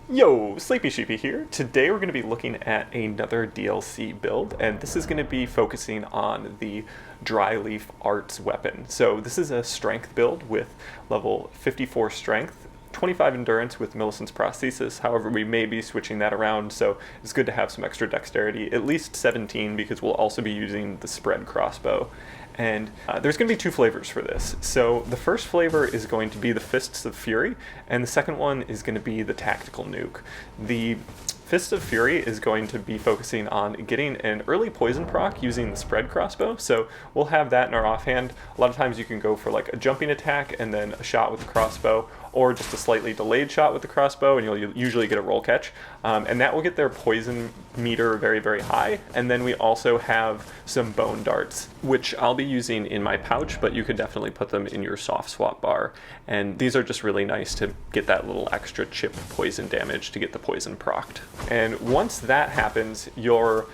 Yo, Sleepy Sheepy here. Today we're going to be looking at another DLC build, and this is going to be focusing on the Dryleaf Arts weapon. So this is a strength build with level 54 strength, 25 endurance with Millicent's prosthesis. However, we may be switching that around, so it's good to have some extra dexterity, at least 17, because we'll also be using the spread crossbow. And there's going to be two flavors for this. So the first flavor is going to be the Fists of Fury, and the second one is going to be the Tactical Nuke. The Fists of Fury is going to be focusing on getting an early poison proc using the spread crossbow, so we'll have that in our offhand. A lot of times you can go for like a jumping attack and then a shot with the crossbow, or just a slightly delayed shot with the crossbow, and you'll usually get a roll catch. And that will get their poison meter very, very high. And then we also have some bone darts, which I'll be using in my pouch, but you could definitely put them in your soft swap bar. And these are just really nice to get that little extra chip poison damage to get the poison procced. And once that happens, your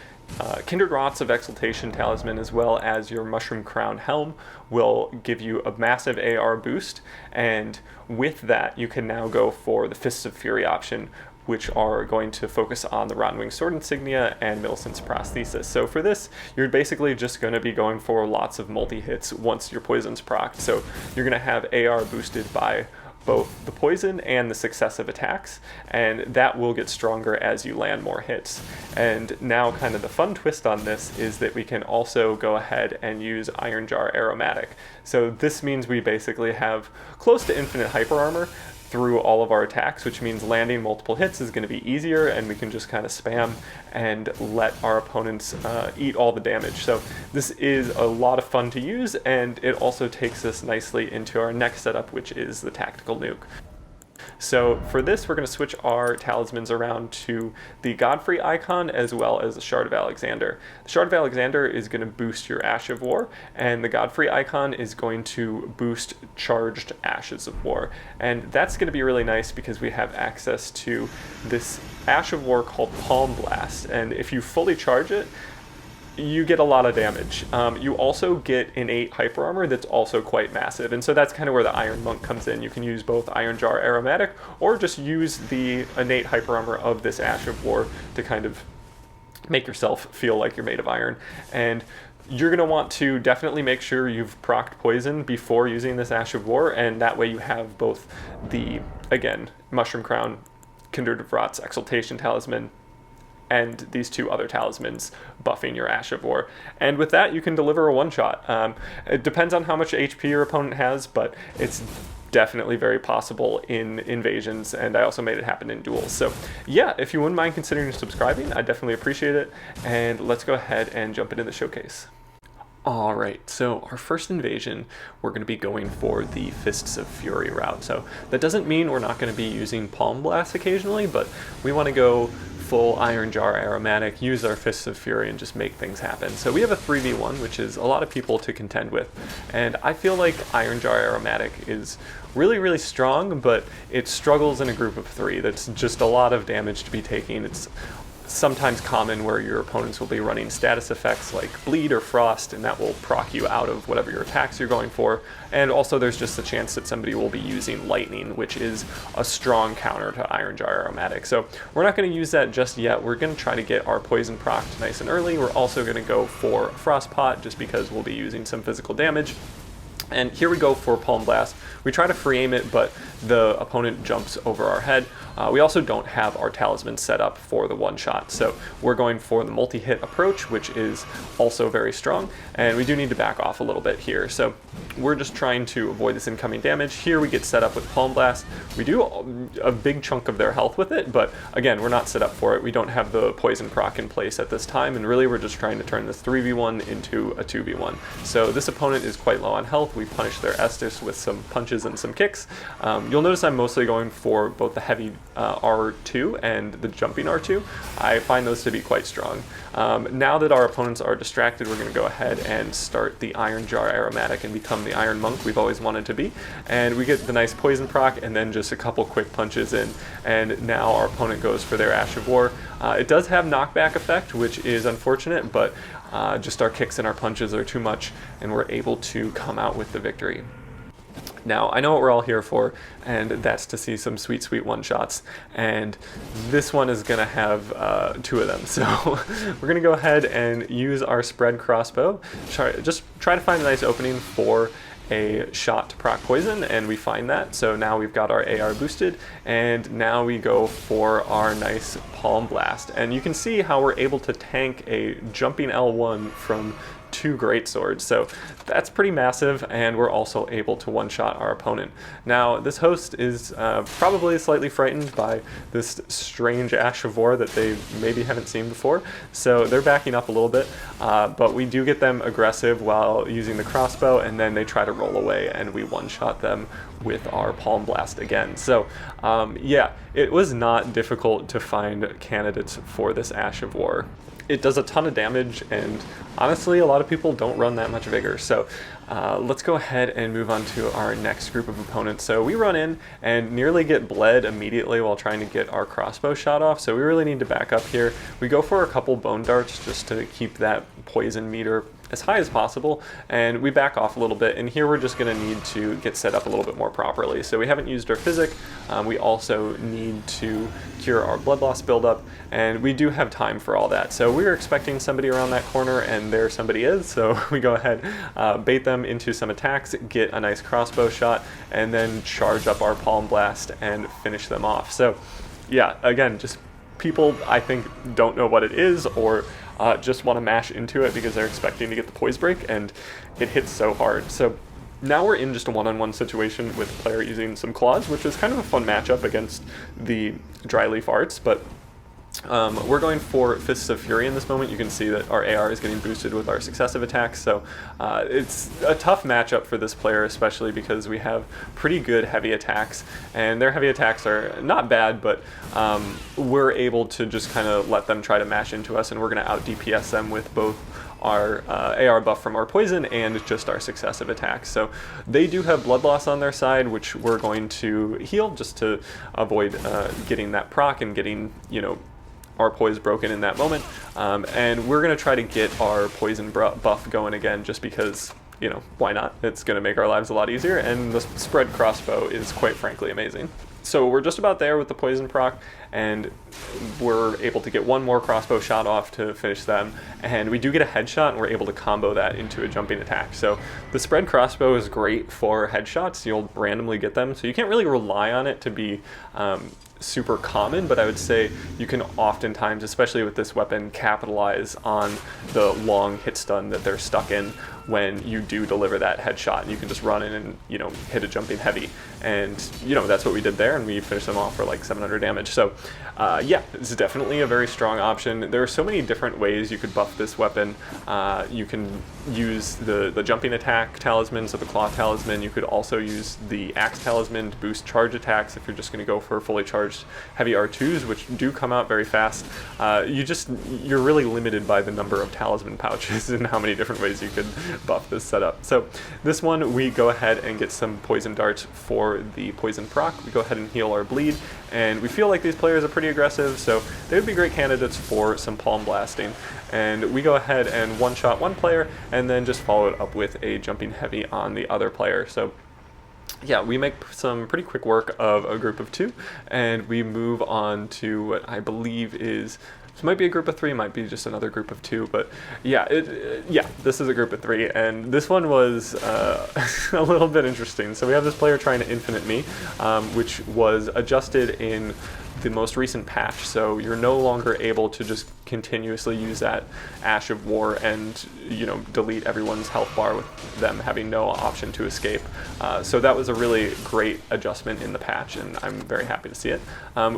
Kindred Rots of Exaltation Talisman, as well as your Mushroom Crown Helm, will give you a massive AR boost, and with that you can now go for the Fists of Fury option, which are going to focus on the Rotten-Winged Sword Insignia and Millicent's prosthesis. So for this, you're basically just going to be going for lots of multi-hits once your poison's procced. So you're going to have AR boosted by both the poison and the successive attacks, and that will get stronger as you land more hits. And now kind of the fun twist on this is that we can also go ahead and use Iron Jar Aromatic. So this means we basically have close to infinite hyper armor through all of our attacks, which means landing multiple hits is going to be easier, and we can just kind of spam and let our opponents eat all the damage. So this is a lot of fun to use, and it also takes us nicely into our next setup, which is the Tactical Nuke. So for this, we're going to switch our talismans around to the Godfrey icon as well as the Shard of Alexander. The Shard of Alexander is going to boost your Ash of War, and the Godfrey icon is going to boost charged Ashes of War. And that's going to be really nice because we have access to this Ash of War called Palm Blast, and if you fully charge it, you get a lot of damage. You also get innate hyper armor that's also quite massive, and so that's kind of where the Iron Monk comes in. You can use both Iron Jar Aromatic or just use the innate hyper armor of this Ash of War to kind of make yourself feel like you're made of iron. And you're going to want to definitely make sure you've procced poison before using this Ash of War, and that way you have both the, again, Mushroom Crown, Kindred Rots Exaltation Talisman, and these two other talismans buffing your Ash of War. And with that, you can deliver a one-shot. It depends on how much HP your opponent has, but it's definitely very possible in invasions, and I also made it happen in duels. So yeah, if you wouldn't mind considering subscribing, I'd definitely appreciate it. And let's go ahead and jump into the showcase. Alright, so our first invasion, we're going to be going for the Fists of Fury route. So that doesn't mean we're not going to be using Palm Blast occasionally, but we want to go full Iron Jar Aromatic, use our Fists of Fury, and just make things happen. So we have a 3v1, which is a lot of people to contend with, and I feel like Iron Jar Aromatic is really, really strong, but it struggles in a group of 3. That's just a lot of damage to be taking. It's sometimes common where your opponents will be running status effects like Bleed or Frost, and that will proc you out of whatever your attacks you're going for. And also there's just the chance that somebody will be using Lightning, which is a strong counter to Iron Jar Aromatic. So we're not going to use that just yet. We're going to try to get our poison procced nice and early. We're also going to go for Frost Pot just because we'll be using some physical damage. And here we go for Palm Blast. We try to free aim it, but the opponent jumps over our head. We also don't have our talisman set up for the one shot, so we're going for the multi-hit approach, which is also very strong, and we do need to back off a little bit here. So we're just trying to avoid this incoming damage. Here we get set up with Palm Blast. We do a big chunk of their health with it, but again, we're not set up for it. We don't have the poison proc in place at this time, and really we're just trying to turn this 3v1 into a 2v1. So this opponent is quite low on health. We punish their Estus with some punches and some kicks. You'll notice I'm mostly going for both the heavy R2 and the jumping R2. I find those to be quite strong. Now that our opponents are distracted, we're going to go ahead and start the Iron Jar Aromatic and become the Iron Monk we've always wanted to be. And we get the nice poison proc and then just a couple quick punches in, and now our opponent goes for their Ash of War. It does have knockback effect, which is unfortunate, but just our kicks and our punches are too much, and we're able to come out with the victory. Now, I know what we're all here for, and that's to see some sweet, sweet one-shots, and this one is going to have 2 of them. So we're going to go ahead and use our spread crossbow, just try to find a nice opening for a shot to proc poison, and we find that. So now we've got our AR boosted, and now we go for our nice Palm Blast. And you can see how we're able to tank a jumping L1 from 2 greatswords, so that's pretty massive, and we're also able to one-shot our opponent. Now, this host is probably slightly frightened by this strange Ash of War that they maybe haven't seen before, so they're backing up a little bit, but we do get them aggressive while using the crossbow, and then they try to roll away, and we one-shot them with our Palm Blast again. So yeah, it was not difficult to find candidates for this Ash of War. It does a ton of damage, and honestly, a lot of people don't run that much vigor. So let's go ahead and move on to our next group of opponents. So we run in and nearly get bled immediately while trying to get our crossbow shot off. So we really need to back up here. We go for a couple bone darts just to keep that poison meter as high as possible, and we back off a little bit, and here we're just going to need to get set up a little bit more properly. So we haven't used our physic, we also need to cure our blood loss buildup, and we do have time for all that. So we were expecting somebody around that corner, and there somebody is, so we go ahead, bait them into some attacks, get a nice crossbow shot, and then charge up our Palm Blast and finish them off. So yeah, again, just people I think don't know what it is, or just want to mash into it because they're expecting to get the poise break, and it hits so hard. So now we're in just a one-on-one situation with a player using some claws, which is kind of a fun matchup against the Dryleaf arts, but we're going for Fists of Fury in this moment. You can see that our AR is getting boosted with our successive attacks, so it's a tough matchup for this player, especially because we have pretty good heavy attacks, and their heavy attacks are not bad, but we're able to just kind of let them try to mash into us, and we're going to out DPS them with both our AR buff from our poison and just our successive attacks. So they do have blood loss on their side, which we're going to heal just to avoid getting that proc and getting, you know, our poise broken in that moment, and we're going to try to get our poison buff going again just because, you know, why not? It's going to make our lives a lot easier, and the spread crossbow is quite frankly amazing. So we're just about there with the poison proc, and we're able to get one more crossbow shot off to finish them, and we do get a headshot, and we're able to combo that into a jumping attack. So the spread crossbow is great for headshots. You'll randomly get them, so you can't really rely on it to be super common, but I would say you can oftentimes, especially with this weapon, capitalize on the long hit stun that they're stuck in when you do deliver that headshot. You can just run in and, you know, hit a jumping heavy, and you know, that's what we did there, and we finished them off for like 700 damage. So yeah, it's definitely a very strong option. There are so many different ways you could buff this weapon. You can use the jumping attack talisman, so the claw talisman. You could also use the axe talisman to boost charge attacks if you're just going to go for fully charged heavy R2s, which do come out very fast. You're really limited by the number of talisman pouches and how many different ways you could buff this setup. So this one, we go ahead and get some poison darts for the poison proc. We go ahead and heal our bleed, and we feel like these players are pretty aggressive, so they would be great candidates for some palm blasting. And we go ahead and one-shot one player, and then just follow it up with a jumping heavy on the other player. So yeah, we make some pretty quick work of a group of 2, and we move on to what I believe is, this might be a group of 3, might be just another group of 2, but yeah, this is a group of 3, and this one was a little bit interesting. So we have this player trying to infinite me, which was adjusted in the most recent patch, so you're no longer able to just continuously use that Ash of War and, you know, delete everyone's health bar with them having no option to escape. So that was a really great adjustment in the patch, and I'm very happy to see it.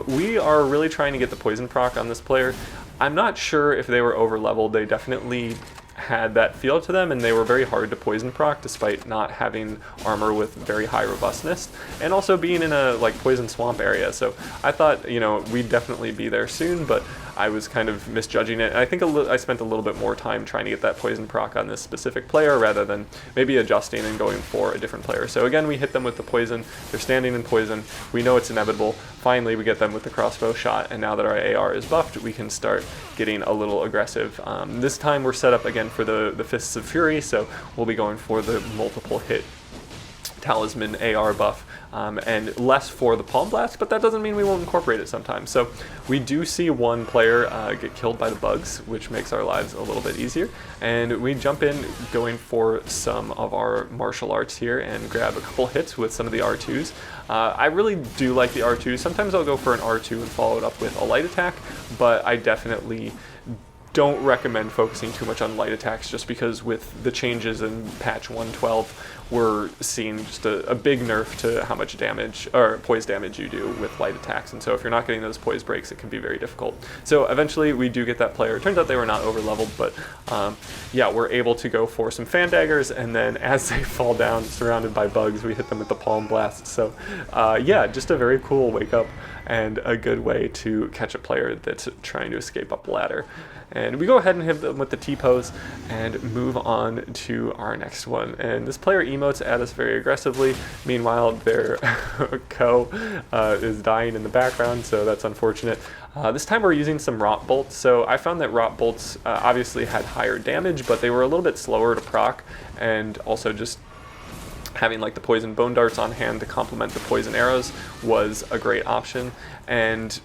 We are really trying to get the poison proc on this player. I'm not sure if they were over leveled. They definitely had that feel to them, and they were very hard to poison proc despite not having armor with very high robustness, and also being in a like poison swamp area. So I thought, you know, we'd definitely be there soon, but I was kind of misjudging it. And I think I spent a little bit more time trying to get that poison proc on this specific player rather than maybe adjusting and going for a different player. So again, we hit them with the poison. They're standing in poison. We know it's inevitable. Finally, we get them with the crossbow shot, and now that our AR is buffed, we can start getting a little aggressive. This time we're set up again for the Fists of Fury, so we'll be going for the multiple hit talisman AR buff, and less for the Palm Blast, but that doesn't mean we won't incorporate it sometimes. So we do see one player get killed by the bugs, which makes our lives a little bit easier, and we jump in going for some of our martial arts here and grab a couple hits with some of the R2s. I really do like the R2s. Sometimes I'll go for an R2 and follow it up with a light attack, but I definitely don't recommend focusing too much on light attacks, just because with the changes in patch 112 we're seeing just a big nerf to how much damage or poise damage you do with light attacks, and so if you're not getting those poise breaks it can be very difficult. So eventually we do get that player. It turns out they were not over leveled, but yeah, we're able to go for some fan daggers, and then as they fall down surrounded by bugs we hit them with the Palm Blast. So yeah, just a very cool wake up and a good way to catch a player that's trying to escape up the ladder. And we go ahead and hit them with the T-pose and move on to our next one. And this player emotes at us very aggressively. Meanwhile, their co is dying in the background, so that's unfortunate. This time we're using some rot bolts. So I found that rot bolts obviously had higher damage, but they were a little bit slower to proc, and also just having like the poison bone darts on hand to complement the poison arrows was a great option. And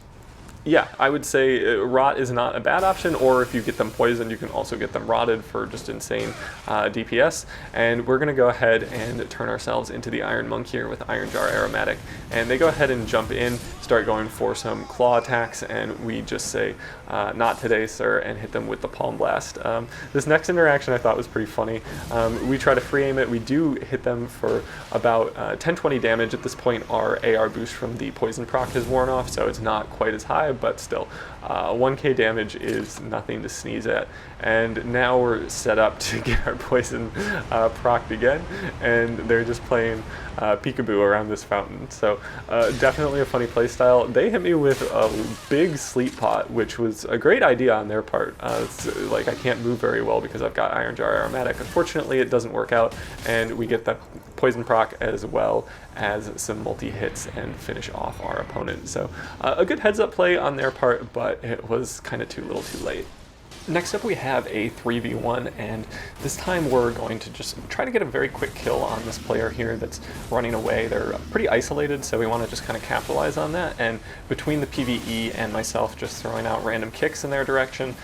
yeah, I would say rot is not a bad option, or if you get them poisoned, you can also get them rotted for just insane DPS. And we're going to go ahead and turn ourselves into the Iron Monk here with Iron Jar Aromatic. And they go ahead and jump in, start going for some claw attacks, and we just say, not today, sir, and hit them with the Palm Blast. This next interaction I thought was pretty funny. We try to free aim it. We do hit them for about 10-20 damage. At this point, our AR boost from the poison proc has worn off, so it's not quite as high, but still, 1k damage is nothing to sneeze at. And now we're set up to get our poison procced again, and they're just playing peekaboo around this fountain. So definitely a funny playstyle. They hit me with a big sleep pot, which was a great idea on their part. It's like I can't move very well because I've got Iron Jar Aromatic. Unfortunately, it doesn't work out, and we get that poison proc as well as some multi-hits and finish off our opponent. So a good heads-up play on their part, but it was kind of too little too late. Next up we have a 3v1, and this time we're going to just try to get a very quick kill on this player here that's running away. They're pretty isolated, so we want to just kind of capitalize on that, and between the PvE and myself just throwing out random kicks in their direction,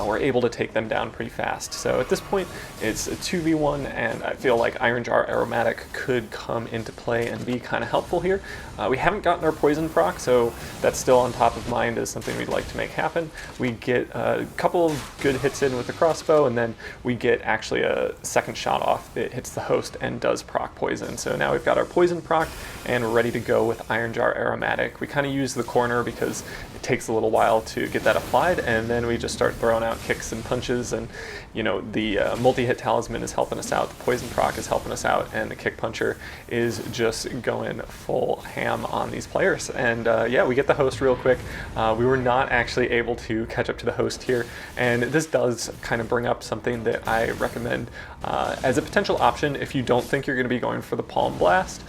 we're able to take them down pretty fast. So at this point it's a 2v1, and I feel like Iron Jar Aromatic could come into play and be kind of helpful here. We haven't gotten our poison proc, so that's still on top of mind as something we'd like to make happen. We get a couple of good hits in with the crossbow, and then we get actually a second shot off. It hits the host and does proc poison. So now we've got our poison proc, and we're ready to go with Iron Jar Aromatic. We kind of use the corner because it takes a little while to get that applied, and then we just start throwing out kicks and punches, and you know, the multi-hit talisman is helping us out, the poison proc is helping us out, and the kick puncher is just going full ham on these players. And yeah, we get the host real quick. We were not actually able to catch up to the host here, and this does kind of bring up something that I recommend as a potential option if you don't think you're going to be going for the Palm Blast.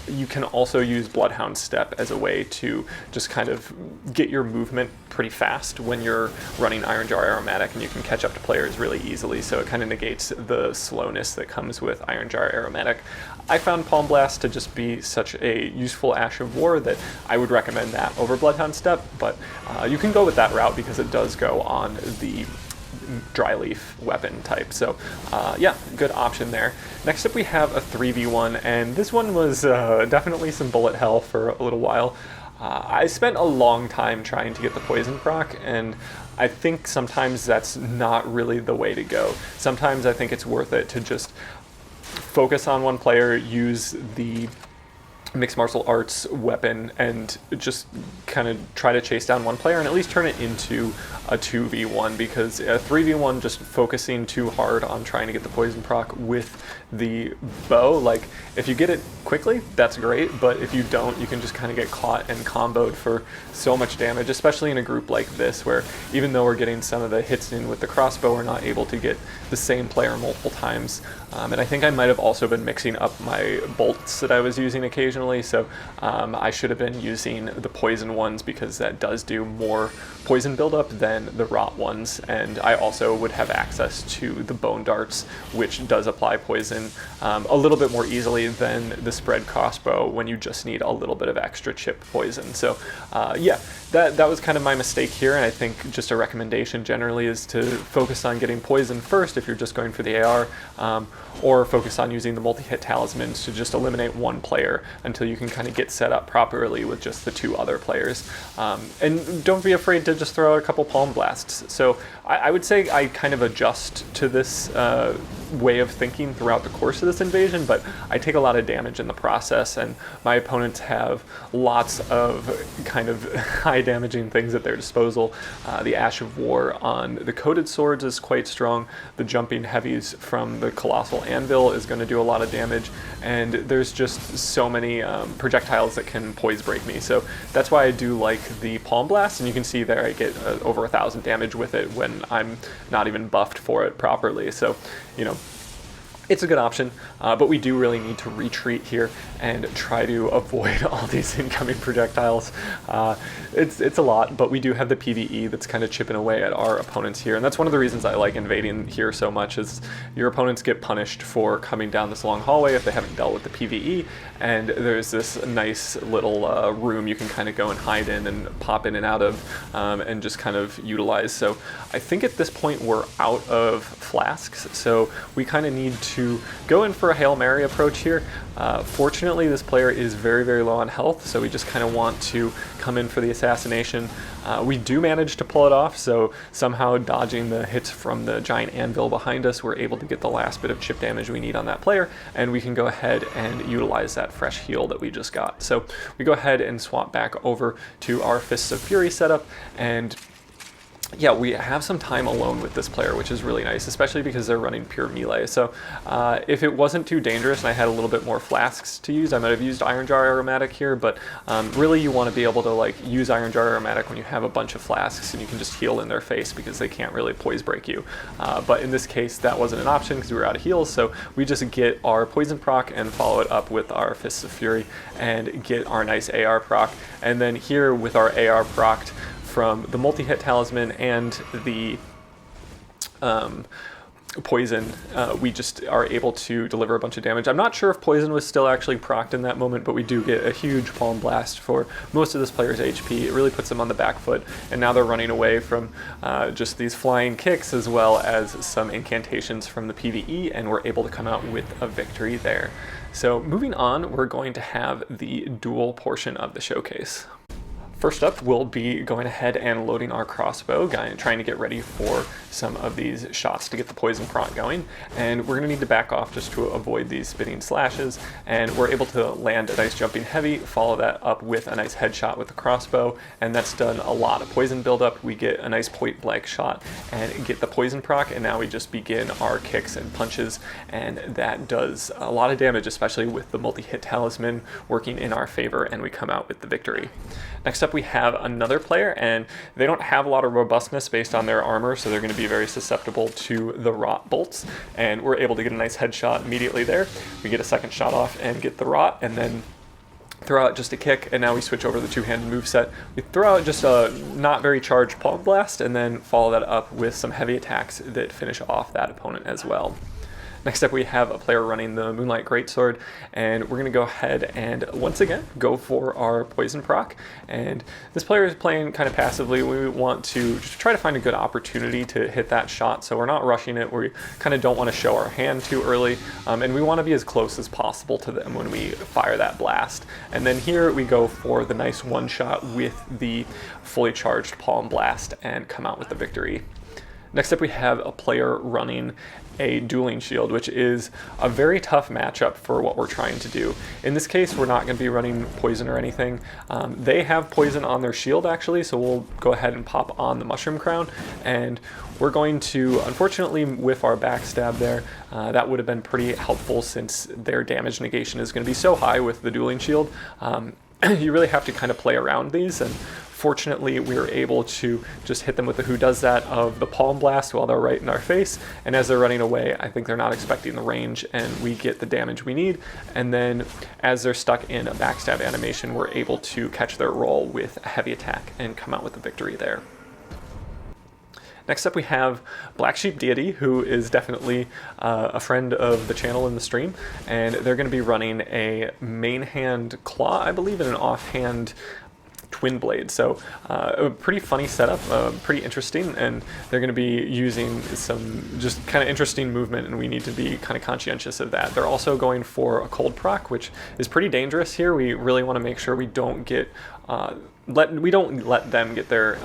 You can also use Bloodhound Step as a way to just kind of get your movement pretty fast when you're running Iron Jar Aromatic, and you can catch up to players really easily, so it kind of negates the slowness that comes with Iron Jar Aromatic. I found Palm Blast to just be such a useful Ash of War that I would recommend that over Bloodhound Step, but you can go with that route because it does go on the Dryleaf weapon type. So yeah, good option there. Next up we have a 3v1, and this one was definitely some bullet hell for a little while. I spent a long time trying to get the poison proc, and I think sometimes that's not really the way to go. Sometimes I think it's worth it to just focus on one player, use the mixed martial arts weapon, and just kind of try to chase down one player and at least turn it into a 2v1, because a 3v1 just focusing too hard on trying to get the poison proc with the bow, like if you get it quickly that's great, but if you don't, you can just kind of get caught and comboed for so much damage, especially in a group like this where even though we're getting some of the hits in with the crossbow, we're not able to get the same player multiple times. And I think I might have also been mixing up my bolts that I was using occasionally, so I should have been using the poison ones because that does do more poison buildup than than the rot ones, and I also would have access to the bone darts, which does apply poison a little bit more easily than the spread crossbow when you just need a little bit of extra chip poison. So yeah, that was kind of my mistake here, and I think just a recommendation generally is to focus on getting poison first if you're just going for the AR, or focus on using the multi-hit talismans to just eliminate one player until you can kind of get set up properly with just the two other players. And don't be afraid to just throw out a couple palm blasts. So I would say I kind of adjust to this way of thinking throughout the course of this invasion, but I take a lot of damage in the process, and my opponents have lots of kind of high damaging things at their disposal. The Ash of War on the coated swords is quite strong. The jumping heavies from the Colossal Anvil is going to do a lot of damage, and there's just so many projectiles that can poise break me. So that's why I do like the Palm Blast, and you can see there I get over 1,000 damage with it when I'm not even buffed for it properly. So, you know, it's a good option, but we do really need to retreat here and try to avoid all these incoming projectiles. It's a lot, but we do have the PvE that's kind of chipping away at our opponents here, and that's one of the reasons I like invading here so much, is your opponents get punished for coming down this long hallway if they haven't dealt with the PvE, and there's this nice little room you can kind of go and hide in and pop in and out of, and just kind of utilize. So I think at this point we're out of flasks, so we kind of need to go in for a Hail Mary approach here. Fortunately, this player is very, very low on health, so we just kind of want to come in for the assassination. We do manage to pull it off, so somehow dodging the hits from the giant anvil behind us, we're able to get the last bit of chip damage we need on that player, and we can go ahead and utilize that fresh heal that we just got. So we go ahead and swap back over to our Fists of Fury setup, and yeah, we have some time alone with this player, which is really nice, especially because they're running pure melee. So if it wasn't too dangerous and I had a little bit more flasks to use, I might have used Iron Jar Aromatic here, but really you want to be able to like use Iron Jar Aromatic when you have a bunch of flasks and you can just heal in their face because they can't really poise break you. But in this case, that wasn't an option because we were out of heals, so we just get our poison proc and follow it up with our Fists of Fury and get our nice AR proc. And then here with our AR proc from the multi-hit talisman and the poison, we just are able to deliver a bunch of damage. I'm not sure if poison was still actually procced in that moment, but we do get a huge palm blast for most of this player's HP. It really puts them on the back foot, and now they're running away from just these flying kicks as well as some incantations from the PvE, and we're able to come out with a victory there. So moving on, we're going to have the duel portion of the showcase. First up, we'll be going ahead and loading our crossbow, trying to get ready for some of these shots to get the poison proc going. And we're going to need to back off just to avoid these spinning slashes. And we're able to land a nice jumping heavy, follow that up with a nice headshot with the crossbow. And that's done a lot of poison buildup. We get a nice point blank shot and get the poison proc. And now we just begin our kicks and punches. And that does a lot of damage, especially with the multi-hit talisman working in our favor. And we come out with the victory. Next up, we have another player, and they don't have a lot of robustness based on their armor, so they're going to be very susceptible to the rot bolts, and we're able to get a nice headshot immediately there. We get a second shot off and get the rot, and then throw out just a kick, and now we switch over to the two-handed moveset. We throw out just a not very charged palm blast, and then follow that up with some heavy attacks that finish off that opponent as well. Next up, we have a player running the Moonlight Greatsword, and we're going to go ahead and once again go for our poison proc. And this player is playing kind of passively. We want to just try to find a good opportunity to hit that shot, so we're not rushing it. We kind of don't want to show our hand too early, and we want to be as close as possible to them when we fire that blast. And then here we go for the nice one shot with the fully charged palm blast and come out with the victory. Next up, we have a player running a dueling shield, which is a very tough matchup for what we're trying to do. In this case, we're not going to be running poison or anything. They have poison on their shield, actually, so we'll go ahead and pop on the Mushroom Crown, and we're going to, unfortunately, whiff our backstab there. That would have been pretty helpful since their damage negation is going to be so high with the dueling shield. You really have to kind of play around these, and fortunately, we were able to just hit them with the Who Does That of the Palm Blast while they're right in our face. And as they're running away, I think they're not expecting the range, and we get the damage we need. And then as they're stuck in a backstab animation, we're able to catch their roll with a heavy attack and come out with the victory there. Next up we have Black Sheep Deity, who is definitely a friend of the channel in the stream, and they're going to be running a main hand claw, I believe, and an offhand twin blade. So a pretty funny setup, pretty interesting, and they're going to be using some just kind of interesting movement, and we need to be kind of conscientious of that. They're also going for a cold proc, which is pretty dangerous here. We really want to make sure we don't get we don't let them get their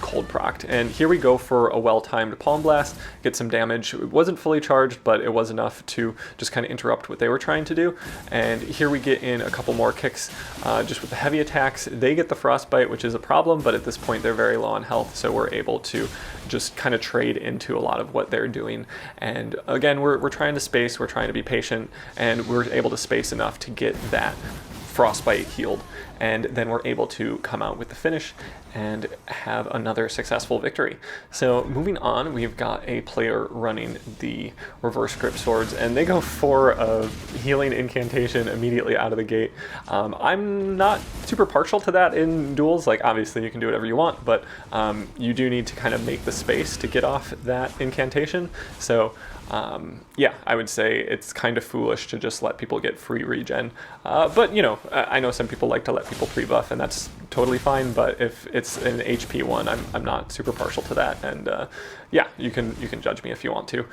cold procced. And here we go for a well-timed Palm Blast, get some damage. It wasn't fully charged, but it was enough to just kind of interrupt what they were trying to do. And here we get in a couple more kicks just with the heavy attacks. They get the Frostbite, which is a problem, but at this point they're very low on health, so we're able to just kind of trade into a lot of what they're doing. And again, we're trying to space, we're trying to be patient, and we're able to space enough to get that Frostbite healed, and then we're able to come out with the finish and have another successful victory. So moving on, we've got a player running the reverse grip swords, and they go for a healing incantation immediately out of the gate. I'm not super partial to that in duels. Like, obviously you can do whatever you want, but you do need to kind of make the space to get off that incantation. So yeah, I would say it's kind of foolish to just let people get free regen. But you know, I know some people like to let people pre-buff, and that's totally fine. But if it's an HP one, I'm not super partial to that. And yeah, you can judge me if you want to.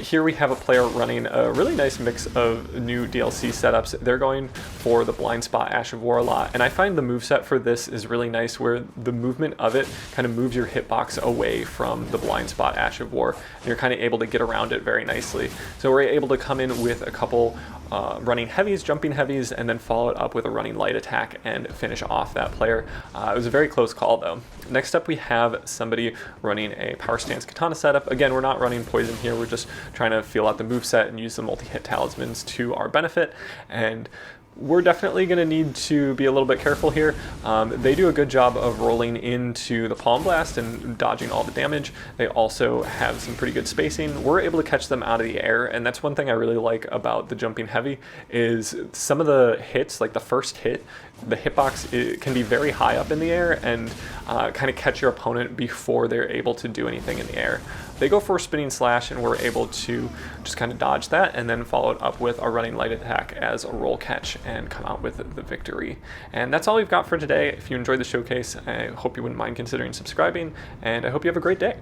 Here we have a player running a really nice mix of new DLC setups. They're going for the Blind Spot Ash of War a lot, and I find the moveset for this is really nice, where the movement of it kind of moves your hitbox away from the Blind Spot Ash of War, and you're kind of able to get around it very nicely. So we're able to come in with a couple running heavies, jumping heavies, and then follow it up with a running light attack and finish off that player. It was a very close call though. Next up we have somebody running a Power Stance Katana setup. Again, we're not running poison here, we're just trying to feel out the moveset and use the multi-hit talismans to our benefit, and we're definitely going to need to be a little bit careful here. They do a good job of rolling into the Palm Blast and dodging all the damage. They also have some pretty good spacing. We're able to catch them out of the air, and that's one thing I really like about the jumping heavy, is some of the hits, like the first hit, the hitbox, it can be very high up in the air and kind of catch your opponent before they're able to do anything in the air. They go for a spinning slash, and we're able to just kind of dodge that and then follow it up with our running light attack as a roll catch and come out with the victory. And that's all we've got for today. If you enjoyed the showcase, I hope you wouldn't mind considering subscribing, and I hope you have a great day.